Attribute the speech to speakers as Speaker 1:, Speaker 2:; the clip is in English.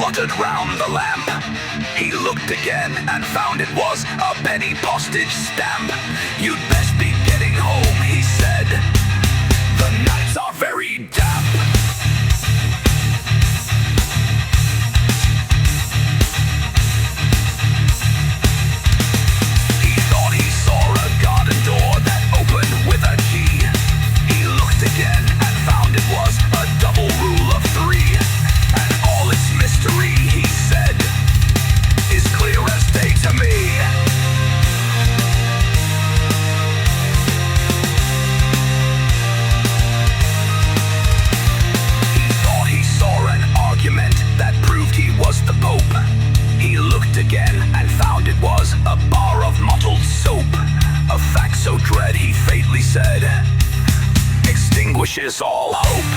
Speaker 1: fluttered round the lamp. He looked again and found it was a penny postage stamp. "You'd best be getting home," he said. "The nights are very damp." He thought he saw a garden door that opened with a key. He looked again and found it was a double rule of three. And all its mystery, he said, is clear as day to me. He thought he saw an argument that proved he was the Pope. He looked again and found it was a bar of mottled soap. A fact so dread, he faintly said, extinguishes all hope.